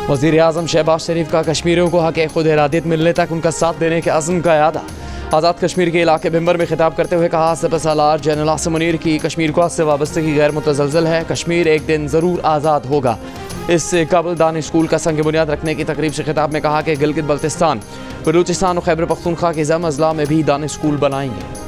वज़ीर-ए-आज़म शहबाज शरीफ का कश्मीरियों को हक़ खुद इरादियत मिलने तक उनका साथ देने के अज़्म का यादा। आज़ाद कश्मीर के इलाके भिम्बर में खिताब करते हुए कहा, सदर सालार जनरल आसिम मुनीर की कश्मीर को से वाबस्तगी गैर मुतज़लज़ल है। कश्मीर एक दिन ज़रूर आज़ाद होगा। इससे कबल दानिश स्कूल का संग बुनियाद रखने की तकरीब से खिताब में कहा कि गिलगित बल्तिस्तान, बलूचिस्तान और खैबर पख्तूनख्वा के ज़म अज़ला में भी दानिश स्कूल बनाएंगे।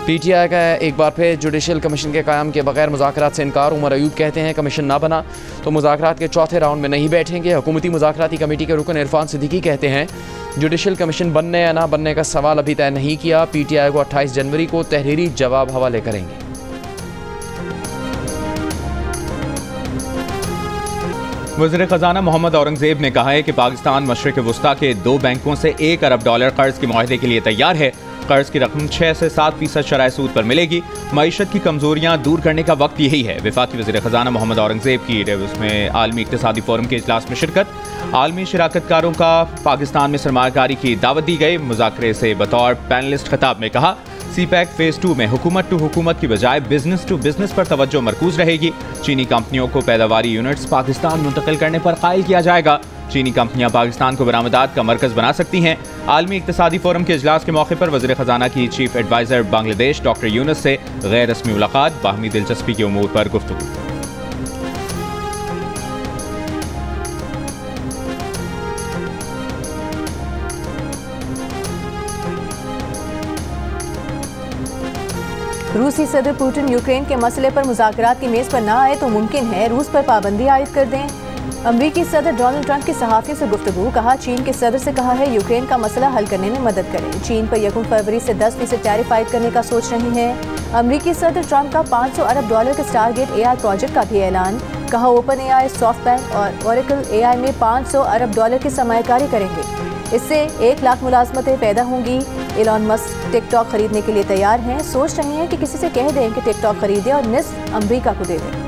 PTI का एक बार फिर जुडिशल कमीशन के क़याम के बगैर मुज़ाकरात से इनकार। उमर अयूब कहते हैं कमीशन ना बना तो मुज़ाकरात के चौथे राउंड में नहीं बैठेंगे। हुकूमती मुज़ाकराती कमेटी के रुकन इरफान सिद्दीकी कहते हैं जुडिशल कमीशन बनने या ना बनने का सवाल अभी तय नहीं किया। PTI को 28 जनवरी को तहरीरी जवाब हवाले करेंगे। वज़ीर ख़ज़ाना मोहम्मद औरंगज़ेब ने कहा है कि पाकिस्तान मशरिक़ वुस्ता के 2 बैंकों से $1 अरब कर्ज के मुआहदे के लिए तैयार है। कर्ज की रकम 6 से 7% शरह सूद पर मिलेगी। मईशत की कमजोरियां दूर करने का वक्त यही है। वफाकी वज़ीर ख़ज़ाना मोहम्मद औरंगज़ेब की उसमें आलमी इक़्तिसादी फोरम के इजलास में शिरकत। आलमी शिराकतकारों का पाकिस्तान में सरमायाकारी की दावत दी गई। मुज़ाकरे से बतौर पैनलिस्ट खिताब में कहा, CPEC फेज़ 2 में हुकूमत टू हुकूमत की बजाय बिजनेस टू बिजनेस पर तवज्जो मरकूज रहेगी। चीनी कंपनियों को पैदावारी यूनिट्स पाकिस्तान मुंतकिल करने पर कायल किया जाएगा। चीनी कंपनियां पाकिस्तान को बरामदात का मरकज बना सकती हैं। आलमी इक़्तिसादी फोरम के इजलास के मौके पर वज़ीर ख़ज़ाना की chief adviser Bangladesh doctor Yunus से गैर रस्मी मुलाकात, बाहमी दिलचस्पी के उमूर पर गुफ्तगू। रूसी सदर पुतिन यूक्रेन के मसले पर मुज़ाकरात की मेज़ पर ना आए तो मुमकिन है रूस पर पाबंदी आयद कर दें। अमरीकी सदर डोनाल्ड ट्रंप की सहाफ़ियों से गुफ्तगू। कहा, चीन के सदर से कहा है यूक्रेन का मसला हल करने में मदद करें। चीन पर 1 फरवरी से 10% टैरिफ आयद करने का सोच रही है। अमरीकी सदर ट्रंप का $500 अरब के स्टारगेट AI प्रोजेक्ट का भी ऐलान। कहा, ओपन AI, सॉफ्टबैंक और ओरेकल AI में $500 अरब की सरमायाकारी करेंगे। इससे 1 लाख मुलाजमतें पैदा होंगी। एलॉन मस्क टिकटॉक खरीदने के लिए तैयार हैं। सोच रहे हैं कि किसी से कह दें कि टिकटॉक खरीदे और निस्फ अमरीका को दे दें।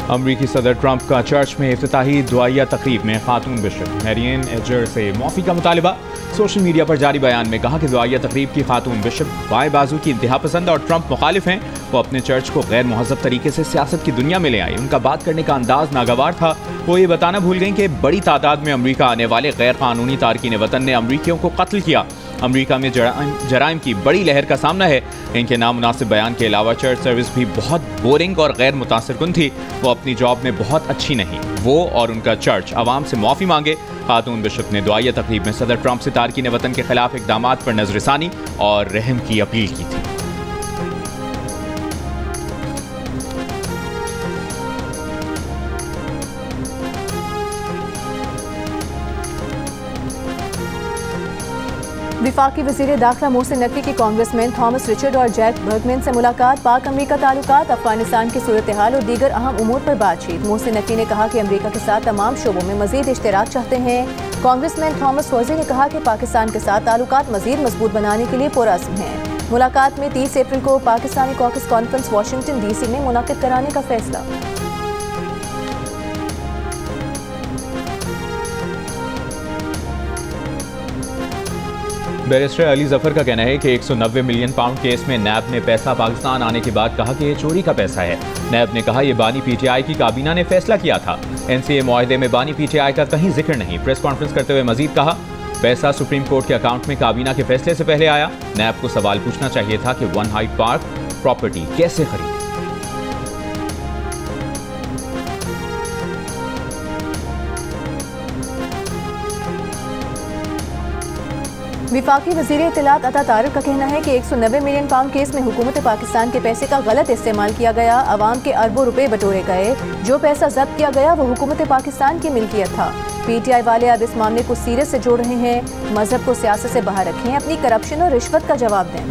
अमरीकी सदर ट्रंप का चर्च में इफ्तिताही दुआया तकरीब में खातून बिशप मैरियन एजर से माफ़ी का मुतालबा। सोशल मीडिया पर जारी बयान में कहा कि दुआया तकरीब की खातून बिशप बाएं बाजू की इंतहा पसंद और ट्रंप मुखालिफ हैं। वो अपने चर्च को गैर मुहज़्ज़ब तरीके से सियासत की दुनिया में ले आई। उनका बात करने का अंदाज नागवार था। वो ये बताना भूल गई कि बड़ी तादाद में अमरीका आने वाले गैर कानूनी तारकीन वतन ने अमरीकियों को कत्ल किया। अमरीका में जराइम की बड़ी लहर का सामना है। इनके नामुनासिब बयान के अलावा चर्च सर्विस भी बहुत बोरिंग और गैर मुतासिरकुन थी। वो अपनी जॉब में बहुत अच्छी नहीं। वो और उनका चर्च आवाम से माफ़ी मांगे। खातून बिशप ने दुआया तकरीब में सदर ट्रंप से तारकीन वतन के खिलाफ इक़दामात पर नज़रसानी और रहम की अपील की थी। वफाकी वज़ीर दाखिला मोहसिन नकवी की कांग्रेसमैन थॉमस रिचर्ड और जैक बर्गमैन से मुलाकात। पाक अमरीका ताल्लुकात, अफगानिस्तान की सूरत हाल और दीगर अहम उमूर पर बातचीत। मोहसिन नकवी ने कहा कि अमरीका के साथ तमाम शोबों में मजीद इश्तराक चाहते हैं। कांग्रेसमैन थॉमस फौजी ने कहा कि पाकिस्तान के साथ ताल्लुकात मजीद मजबूत बनाने के लिए पुरअज़्म हैं। मुलाकात में 30 अप्रैल को Pakistani caucus conference Washington DC में मुनक़िद कराने का फैसला। बैरिस्टर अली जफर का कहना है कि 190 मिलियन पाउंड केस में नैब ने पैसा पाकिस्तान आने के बाद कहा कि यह चोरी का पैसा है। नैब ने कहा यह बानी PTI की काबीना ने फैसला किया था। NCA मुआहदे में बानी PTI का कहीं जिक्र नहीं। प्रेस कॉन्फ्रेंस करते हुए मजीद कहा, पैसा सुप्रीम कोर्ट के अकाउंट में काबीना के फैसले से पहले आया। नैब को सवाल पूछना चाहिए था कि वन हाइट पार्क प्रॉपर्टी कैसे खरीदी। वफाकी वज़ीर इत्तलात अता तारिक का कहना है कि 190 मिलियन पाउंड केस में हुकूमत पाकिस्तान के पैसे का गलत इस्तेमाल किया गया। अवाम के अरबों रुपए बटोरे गए। जो पैसा जब्त किया गया वो हुकूमत पाकिस्तान की मिल्कियत था। PTI वाले अब इस मामले को सीरियस से जोड़ रहे हैं। मजहब को सियासत से बाहर रखें, अपनी करप्शन और रिश्वत का जवाब दें।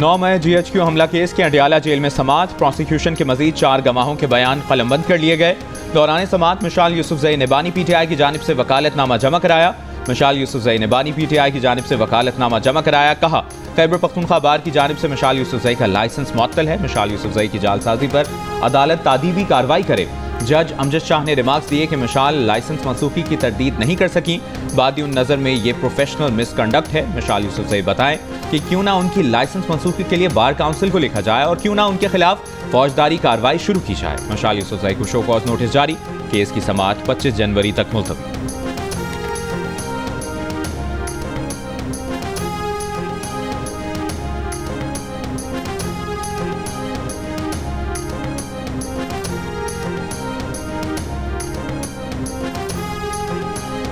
9 मई GHQ हमला केस के अडियाला जेल में समाअत। प्रोसिक्यूशन के मजीद 4 गवाहों के बयान कलमबंद कर लिए गए। दौरान समाअत मिशाल यूसुफजई ने बानी PTI की जानिब से वकालतनामा जमा कराया। मिशाल यूसुफजई ने बानी PTI की जानिब से वकालतनामा जमा कराया। कहा, खैबर पख्तूनख्वा बार की जानिब से मिशाल यूसुफजई का लाइसेंस मुअत्तल है। मिशाल यूसुफजई की जालसाजी पर अदालत तादीबी कार्रवाई करे। जज अमजद शाह ने रिमार्क्स दिए कि मिशाल लाइसेंस मंसूखी की तरदीद नहीं कर सकी। बादियों नज़र में ये प्रोफेशनल मिसकंडक्ट है। मिशाल यूसुफजई बताएं कि क्यों ना उनकी लाइसेंस मंसूखी के लिए बार काउंसिल को लिखा जाए और क्यों ना उनके खिलाफ फौजदारी कार्रवाई शुरू की जाए। मिशाल यूसुफजई को शो कॉज नोटिस जारी, केस की समाअत 25 जनवरी तक मुलतवी।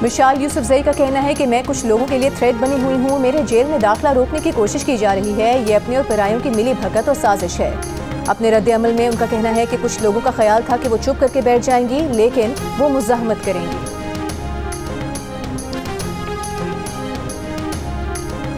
मिशाल यूसुफजई का कहना है कि मैं कुछ लोगों के लिए थ्रेट बनी हुई हूँ। मेरे जेल में दाखिला रोकने की कोशिश की जा रही है। ये अपने और परायों की मिली भगत और साजिश है। अपने रद्द-ए-अमल में उनका कहना है कि कुछ लोगों का ख्याल था कि वो चुप करके बैठ जाएंगी, लेकिन वो मुज़ाहमत करेंगी।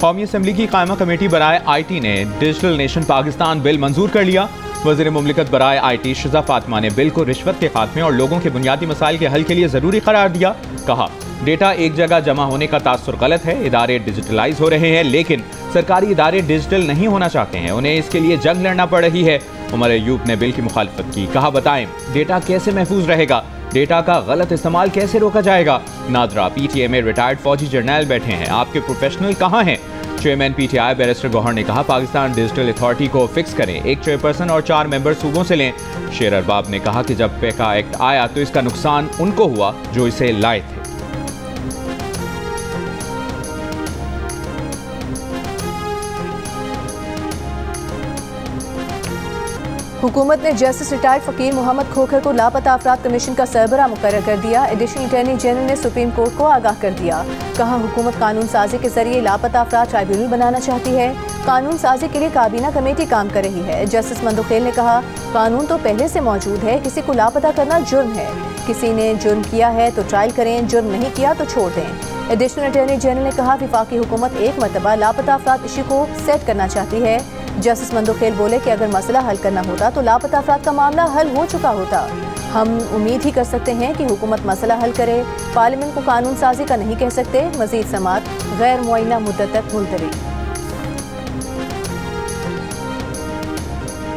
कौमी असम्बली की कायमा कमेटी बराए IT ने डिजिटल नेशन पाकिस्तान बिल मंजूर कर लिया। वज़ीर मुमलिकत बराए IT शिजा फातिमा ने बिल को रिश्वत के खात्मे और लोगों के बुनियादी मसाइल के हल के लिए ज़रूरी करार दिया। कहा, डेटा एक जगह जमा होने का तासुर गलत है। इदारे डिजिटलाइज हो रहे हैं, लेकिन सरकारी इदारे डिजिटल नहीं होना चाहते हैं। उन्हें इसके लिए जंग लड़ना पड़ रही है। उमर अयूब ने बिल की मुखालफत की। कहा, बताएं डेटा कैसे महफूज रहेगा, डेटा का गलत इस्तेमाल कैसे रोका जाएगा। नादरा, PTA में रिटायर्ड फौजी जर्नैल बैठे हैं, आपके प्रोफेशनल कहाँ हैं। चेयरमैन PTI बैरिस्टर गौहर ने कहा, पाकिस्तान डिजिटल अथॉरिटी को फिक्स करें, एक चेयरपर्सन और 4 मेंबर सूबों से लें। शेर अरबाब ने कहा कि जब पेका एक्ट आया तो इसका नुकसान उनको हुआ जो इसे लाए थे। हुकूमत ने जस्टिस रिटायर्ड फ़कीर मोहम्मद खोखर को लापता अफराद कमीशन का सरबराह मुकर्रर कर दिया। एडिशनल अटॉर्नी जनरल ने सुप्रीम कोर्ट को आगाह कर दिया। कहा, हुकूमत कानून साजी के जरिए लापता अफराद ट्राइब्यूनल बनाना चाहती है। कानून साजी के लिए काबीना कमेटी काम कर रही है। जस्टिस मंदुखेल ने कहा, कानून तो पहले से मौजूद है, किसी को लापता करना जुर्म है। किसी ने जुर्म किया है तो ट्रायल करें, जुर्म नहीं किया तो छोड़ दें। एडिशनल अटॉर्नी जनरल ने कहा, विफाकी हुकूमत एक मरतबा लापता अफराद इशू को सेट करना चाहती है। जस्टिस मंदुखेल बोले कि अगर मसला हल करना होता तो लापता अफराद का मामला हल हो चुका होता। हम उम्मीद ही कर सकते हैं कि हुकूमत मसला हल करे। पार्लियामेंट को कानून साजी का नहीं कह सकते। मजीद समाअत गैर मुअय्यना मुद्दत तक मुलतवी।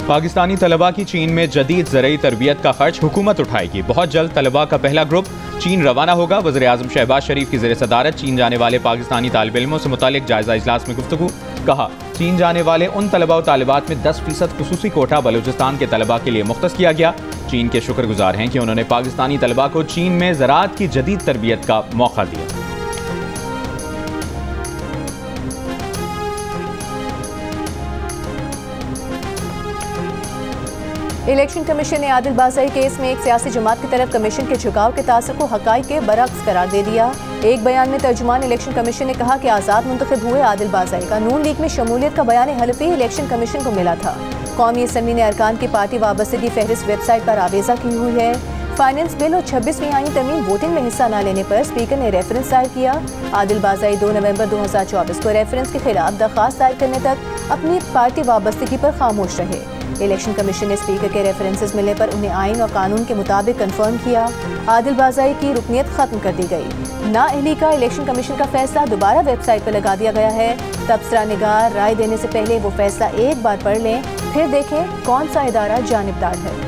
पाकिस्तानी तलबा की चीन में जदीद ज़रई तरबियत का खर्च हुकूमत उठाएगी। बहुत जल्द तलबा का पहला ग्रुप चीन रवाना होगा। वज़ीर आज़म शहबाज शरीफ की ज़ेर सदारत चीन जाने वाले पाकिस्तानी तालिब इल्मों से मुतालिक जायज़ा इजलास में गुफ्तगू। कहा, चीन जाने वाले उन तलबा और तालिबात में 10% खुसूसी कोटा बलूचिस्तान के तलबा के लिए मुख्तस किया गया। चीन के शुक्रगुजार हैं कि उन्होंने पाकिस्तानी तलबा को चीन में ज़राअत की जदीद तरबियत का मौका दिया। इलेक्शन कमीशन ने आदिल बाज़ाई केस में एक सियासी जमात की तरफ कमीशन के झुकाव के तासर को हकाइक के बरअक्स करार दे दिया। एक बयान में तर्जुमान इलेक्शन कमीशन ने कहा कि आज़ाद मुंतखब हुए आदिल बाज़ाई का नून लीग में शमूलियत का बयान हलफी इलेक्शन कमीशन को मिला था। कौमी असम्बली ने अरकान की पार्टी वाबस्तगी फहरिस्त वेबसाइट पर आवेजा की हुई है। फाइनेंस बिल और 26वीं आईनी तरमीम वोटिंग में हिस्सा न लेने पर स्पीकर ने रेफरेंस दायर किया। आदिल बाज़ाई 2 नवंबर 2024 को रेफरेंस के खिलाफ दरख्वास्त दायर करने तक अपनी पार्टी वाबस्तगी पर खामोश रहे। इलेक्शन कमीशन ने स्पीकर के रेफरेंसेस मिलने पर उन्हें आइन और कानून के मुताबिक कंफर्म किया। आदिल बाज़ाई की रुकनियत खत्म कर दी गई। नाअहली का इलेक्शन कमीशन का फैसला दोबारा वेबसाइट पर लगा दिया गया है। तबसरा निगार राय देने से पहले वो फैसला एक बार पढ़ लें, फिर देखें कौन सा इदारा जानिबदार है।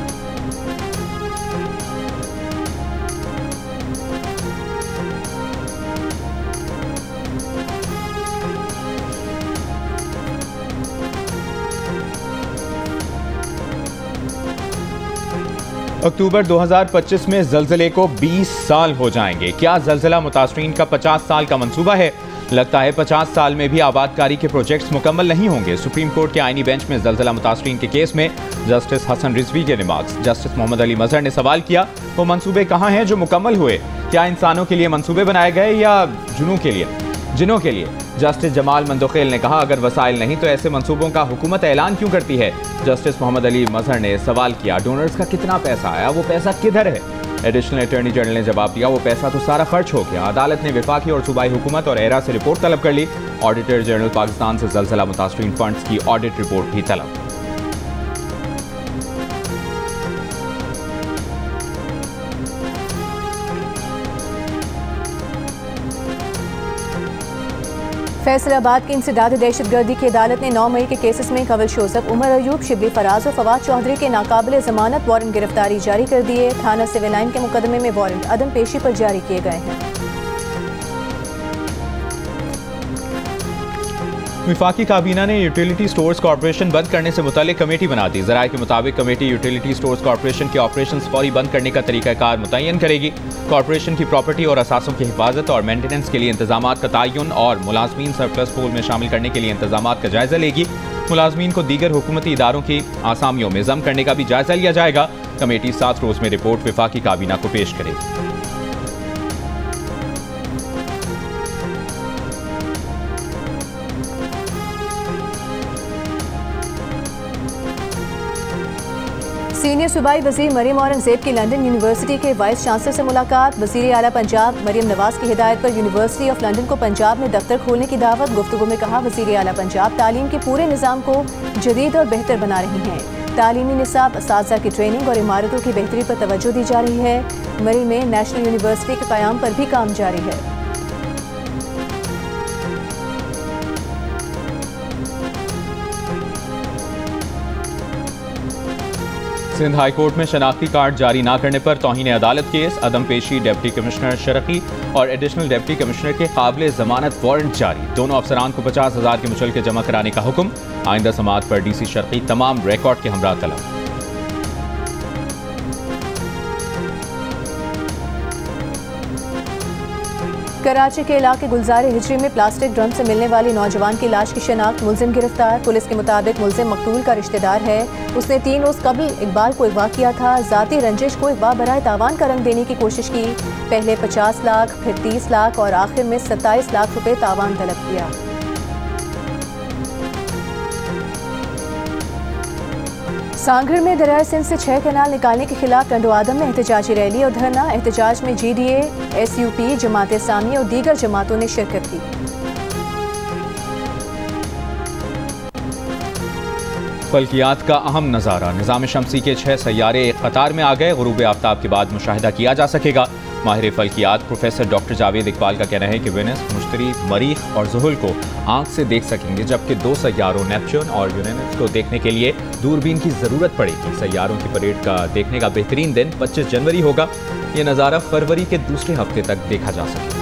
अक्टूबर 2025 में ज़लज़ले को 20 साल हो जाएंगे। क्या ज़लज़ला मुतासरीन का 50 साल का मंसूबा है? लगता है 50 साल में भी आबादकारी के प्रोजेक्ट्स मुकम्मल नहीं होंगे। सुप्रीम कोर्ट के आईनी बेंच में ज़लज़ला मुतासरीन के केस में जस्टिस हसन रिजवी के रिमार्क्स। जस्टिस मोहम्मद अली मजहर ने सवाल किया, वो मंसूबे कहाँ हैं जो मुकम्मल हुए? क्या इंसानों के लिए मंसूबे बनाए गए या जिनों के लिए? जस्टिस जमाल मंदुखेल ने कहा, अगर वसाइल नहीं तो ऐसे मंसूबों का हुकूमत ऐलान क्यों करती है? जस्टिस मोहम्मद अली मजहर ने सवाल किया, डोनर्स का कितना पैसा आया, वो पैसा किधर है? एडिशनल अटॉर्नी जनरल ने जवाब दिया, वो पैसा तो सारा खर्च हो गया। अदालत ने वफाकी और सूबाई हुकूमत और एरा से रिपोर्ट तलब कर ली। ऑडिटर जनरल पाकिस्तान से ज़लज़ला मुतासरीन फंड्स की ऑडिट रिपोर्ट भी तलब। फैसलाबाद की इंसदाद दहशतगर्दी की अदालत ने 9 मई के केसेस में कवल शोजब, उमर अयूब, शिबली फराज और फवाद चौधरी के नाकाबिल जमानत वारंट गिरफ्तारी जारी कर दिए। थाना सिविल लाइन के मुकदमे में वारंट अदम पेशी पर जारी किए गए हैं। वफाकी काबीना ने यूटिलिटी स्टोर्स कॉर्पोरेशन बंद करने से मुतालिक कमेटी बना दी। ज़राए के मुताबिक कमेटी यूटिलिटी स्टोर्स कॉर्पोरेशन के ऑपरेशन फौरी बंद करने का तरीकाकार मुतय्यन करेगी। कॉर्पोरेशन की प्रॉपर्टी और असासों की हिफाजत और मेंटेनेंस के लिए इंतजाम का तयन और मुलाजमीन सरप्लस पूल में शामिल करने के लिए इंतजाम का जायजा लेगी। मुलाजमीन को दीगर हुकूमती इदारों की आसामियों में जम करने का भी जायजा लिया जाएगा। कमेटी 7 रोज में रिपोर्ट वफाकी काबीना को पेश करेगी। सीनियर सूबाई वजीर मरियम औरंगजेब की लंदन यूनिवर्सिटी के वाइस चांसलर से मुलाकात। वजीर आला पंजाब मरियम नवाज की हिदायत पर यूनिवर्सिटी ऑफ लंदन को पंजाब में दफ्तर खोलने की दावत। गुफ्तगू में कहा, वजीर आला पंजाब तालीम के पूरे निज़ाम को जदीद और बेहतर बना रही हैं। तालीमी निसाब, असातिज़ा की ट्रेनिंग और इमारतों की बेहतरी पर तवज्जो दी जा रही है। मरी में नेशनल यूनिवर्सिटी के क़याम पर भी काम जारी है। सिंध हाई कोर्ट में शनाख्ती कार्ड जारी न करने पर तौहीन अदालत केस, अदम पेशी डिप्टी कमिश्नर शरकी और एडिशनल डिप्टी कमिश्नर के काबिल जमानत वारंट जारी। दोनों अफसरान को 50,000 के मुचलके जमा कराने का हुक्म। आइंदा समाअत पर डीसी शरकी तमाम रिकॉर्ड के हमरा तलब। कराची के इलाके गुलजार हिजरी में प्लास्टिक ड्रम से मिलने वाली नौजवान की लाश की शनाख्त, मुलजिम गिरफ्तार। पुलिस के मुताबिक मुलजिम मकतूल का रिश्तेदार है। उसने 3 रोज कबल इकबाल को अगवा किया था। जाती रंजिश को अगवा बराए तावान का रंग देने की कोशिश की। पहले 50 लाख, फिर 30 लाख और आखिर में 27 लाख रुपए तावान तलब किया। सांगड़ में दरियाए सिंध से 6 कैनाल निकालने के खिलाफ टंडो आदम में एहतजाजी रैली और धरना। एहतजाज में GDA, SUP, जमात इस्लामी और दीगर जमातों ने शिरकत की। फल्कियात का अहम नज़ारा, निज़ाम शमसी के 6 सैयारे एक कतार में आ गए। गुरूब आफ्ताब के बाद मुशाहिदा किया जा सकेगा। माहिर फल्कियात प्रोफेसर डॉक्टर जावेद इकबाल का कहना है कि वेनस, मुश्तरी, मरीख और ज़ुहुल को आंख से देख सकेंगे, जबकि 2 सैयारों नेपच्यून और यूरेनस को देखने के लिए दूरबीन की ज़रूरत पड़ेगी। सैयारों की परेड का देखने का बेहतरीन दिन 25 जनवरी होगा। ये नज़ारा फरवरी के दूसरे हफ्ते तक देखा जा सकेगा।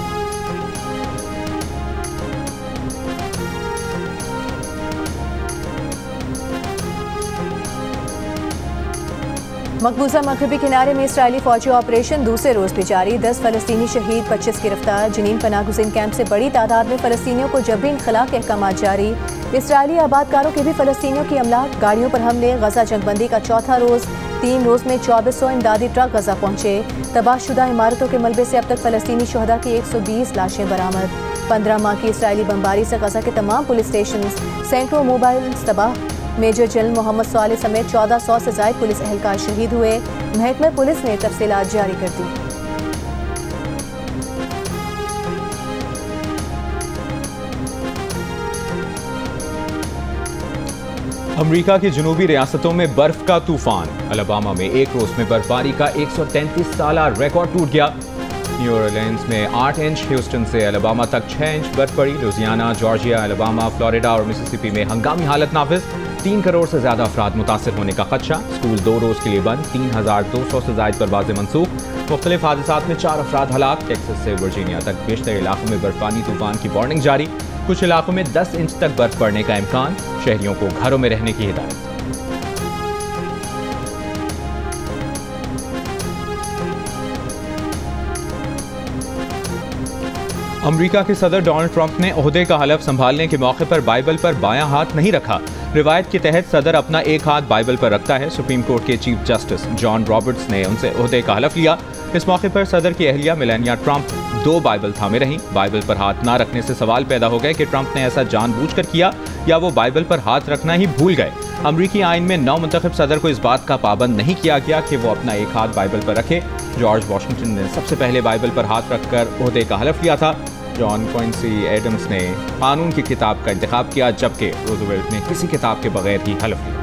मकबूजा मगरबी किनारे में इसराइली फौजी ऑपरेशन दूसरे रोज भी जारी। 10 फलस्तीनी शहीद, 25 गिरफ्तार। जनीन पनागुज़ीन कैंप से बड़ी तादाद में फलस्तीनियों को जबरी इनखला के अहकाम जारी। इसराइली आबादकारों के भी फलस्तीनियों की अमलाक, गाड़ियों पर हमले। गजा जंगबंदी का चौथा रोज। 3 रोज में 2400 इमदादी ट्रक गजा पहुंचे। तबाहशुदा इमारतों के मलबे से अब तक फलस्तीनी शहदा की 120 लाशें बरामद। 15 माह की इसराइली बमबारी से गजा के तमाम पुलिस स्टेशन, सैकड़ों मोबाइल तबाह। मेजर जनरल मोहम्मद सालेह समेत 1400 से ज़ायद पुलिस एहलकार शहीद हुए। महकमा पुलिस ने तफसीलात जारी कर दी। अमरीका की जनूबी रियासतों में बर्फ का तूफान। अलाबामा में एक रोज में बर्फबारी का 133 साला रिकॉर्ड टूट गया। न्यू ऑरलियंस में 8 इंच, ह्यूस्टन से अलाबामा तक 6 इंच बर्फ पड़ी। लुजियाना, जॉर्जिया, अलाबामा, फ्लोरिडा और मिसिसिपी में हंगामी हालत नाफिज। 3 करोड़ से ज्यादा अफराद मुतासर होने का खदशा। स्कूल 2 रोज के लिए बंद। 3200 से ज्यादा परवाजें मनसूख। मुख्तलिफ हादसात में 4 अफराद हलाक। टेक्सास से वर्जीनिया तक बेशतर इलाकों में बर्फानी तूफान की वार्निंग जारी। कुछ इलाकों में 10 इंच तक बर्फ पड़ने का इम्कान। शहरियों को घरों में रहने की हिदायत। अमेरिका के सदर डोनाल्ड ट्रंप ने ओहदे का हलफ संभालने के मौके पर बाइबल पर बायां हाथ नहीं रखा। रिवायत के तहत सदर अपना एक हाथ बाइबल पर रखता है। सुप्रीम कोर्ट के चीफ जस्टिस जॉन रॉबर्ट्स ने उनसे ओहदे का हलफ लिया। इस मौके पर सदर की अहलिया मेलानिया ट्रंप 2 बाइबल थामे रहीं। बाइबल पर हाथ ना रखने से सवाल पैदा हो गए कि ट्रंप ने ऐसा जानबूझकर किया या वो बाइबल पर हाथ रखना ही भूल गए। अमरीकी आइन में नौ मुंतखब सदर को इस बात का पाबंद नहीं किया गया कि वो अपना एक हाथ बाइबल पर रखे। जॉर्ज वॉशिंगटन ने सबसे पहले बाइबल पर हाथ रखकर ओहदे का हलफ लिया था। जॉन क्विंसी एडम्स ने कानून की किताब का इंतखाब किया, जबकि रूजवेल्ट ने किसी किताब के बगैर ही हलफ लिया।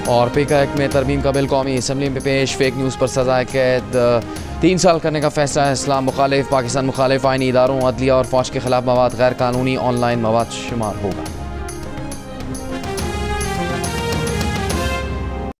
और पेका एक्ट में तरमीम का बिल कौमी असम्बली में पेश। फेक न्यूज़ पर सज़ाए कैद 3 साल करने का फैसला। इस्लाम मुखालिफ, पाकिस्तान मुखालिफ आइनी इदारों, अदलिया और फौज के खिलाफ मवाद गैर कानूनी ऑनलाइन मवाद शुमार होगा।